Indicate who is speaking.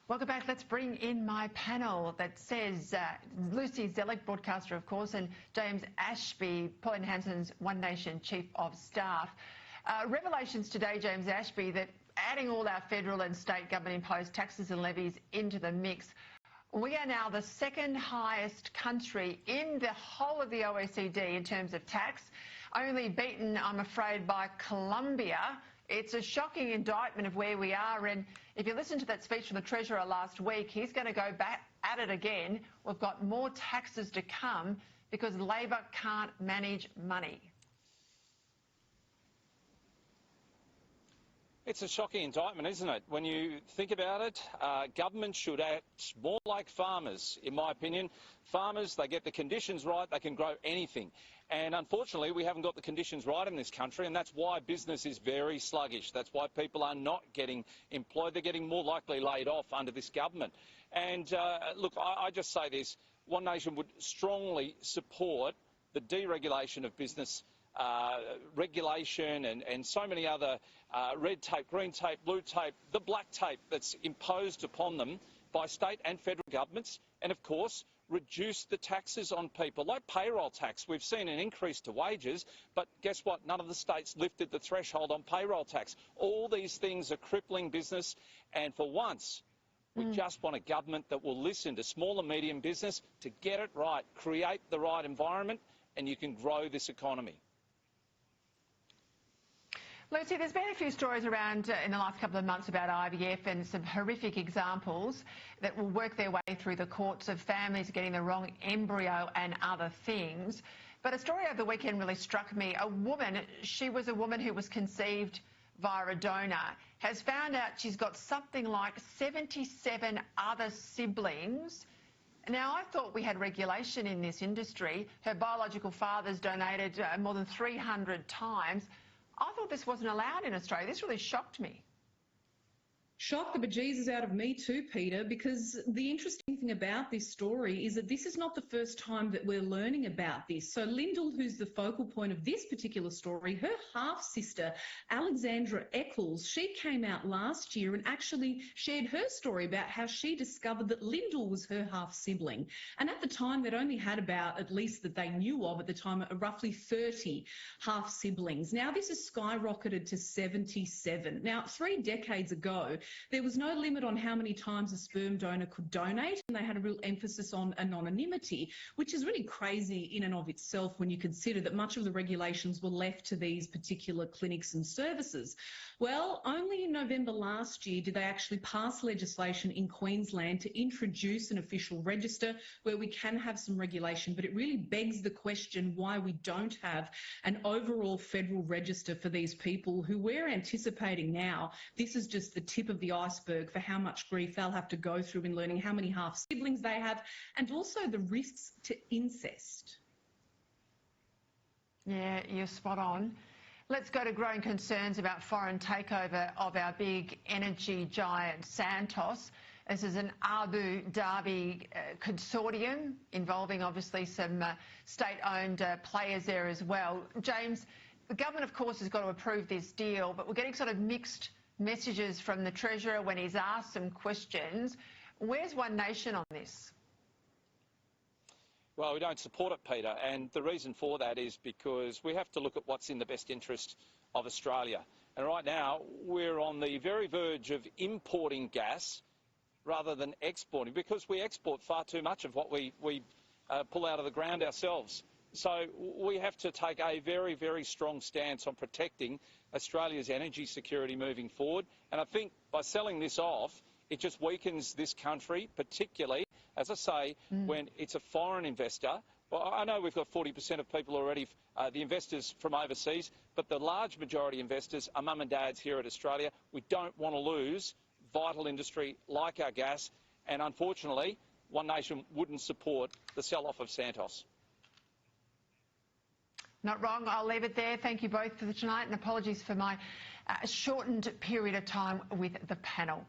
Speaker 1: Welcome back. Let's bring in my panel that says Lucy Zellick, broadcaster, of course, and James Ashby, Pauline Hanson's One Nation Chief of Staff. Revelations today, James Ashby, that adding all our federal and state government-imposed taxes and levies into the mix, we are now the second highest country in the whole of the OECD in terms of tax, only beaten, I'm afraid, by Colombia. It's a shocking indictment of where we are, and if you listen to that speech from the Treasurer last week, he's going to go back at it again. We've got more taxes to come because Labor can't manage money.
Speaker 2: It's a shocking indictment, isn't it? When you think about it, government should act more like farmers, in my opinion. Farmers, they get the conditions right, they can grow anything. And unfortunately, we haven't got the conditions right in this country, and that's why business is very sluggish. That's why people are not getting employed. They're getting more likely laid off under this government. And look, I just say this, One Nation would strongly support the deregulation of business, regulation and so many other red tape, green tape, blue tape, the black tape that's imposed upon them by state and federal governments, and of course reduce the taxes on people, like payroll tax. We've seen an increase to wages, but guess what? None of the states lifted the threshold on payroll tax. All these things are crippling business, and for once, we just want a government that will listen to small and medium business to get it right, create the right environment, and you can grow this economy.
Speaker 1: Lucy, there's been a few stories around in the last couple of months about IVF and some horrific examples that will work their way through the courts of families getting the wrong embryo and other things. But a story over the weekend really struck me. She was a woman who was conceived via a donor, has found out she's got something like 77 other siblings. Now, I thought we had regulation in this industry. Her biological father's donated more than 300 times. I thought this wasn't allowed in Australia. This really shocked me.
Speaker 3: Shocked the bejesus out of me too, Peter, because the interesting thing about this story is that this is not the first time that we're learning about this. So Lyndall, who's the focal point of this particular story, her half-sister, Alexandra Eccles, she came out last year and actually shared her story about how she discovered that Lyndall was her half-sibling. And at the time, they'd only had about, at least that they knew of at the time, roughly 30 half-siblings. Now, this has skyrocketed to 77. Now, 3 decades ago, there was no limit on how many times a sperm donor could donate, and they had a real emphasis on anonymity, which is really crazy in and of itself when you consider that much of the regulations were left to these particular clinics and services. Well, only in November last year did they actually pass legislation in Queensland to introduce an official register where we can have some regulation, but it really begs the question why we don't have an overall federal register for these people who we're anticipating now. This is just the tip of the iceberg for how much grief they'll have to go through in learning how many half-siblings they have and also the risks to incest.
Speaker 1: Yeah, you're spot on. Let's go to growing concerns about foreign takeover of our big energy giant Santos. This is an Abu Dhabi consortium involving obviously some state-owned players there as well. James, the government, of course, has got to approve this deal, but we're getting sort of mixed messages from the Treasurer when he's asked some questions. Where's One Nation on this?
Speaker 2: Well, we don't support it, Peter, and the reason for that is because we have to look at what's in the best interest of Australia. And right now, we're on the very verge of importing gas rather than exporting, because we export far too much of what we pull out of the ground ourselves. So we have to take a very, very strong stance on protecting Australia's energy security moving forward. And I think by selling this off, it just weakens this country, particularly, as I say, when it's a foreign investor. Well, I know we've got 40% of people already, the investors from overseas, but the large majority investors are mum and dads here at Australia. We don't want to lose vital industry like our gas. And unfortunately, One Nation wouldn't support the sell-off of Santos.
Speaker 1: Not wrong. I'll leave it there. Thank you both for tonight, and apologies for my shortened period of time with the panel.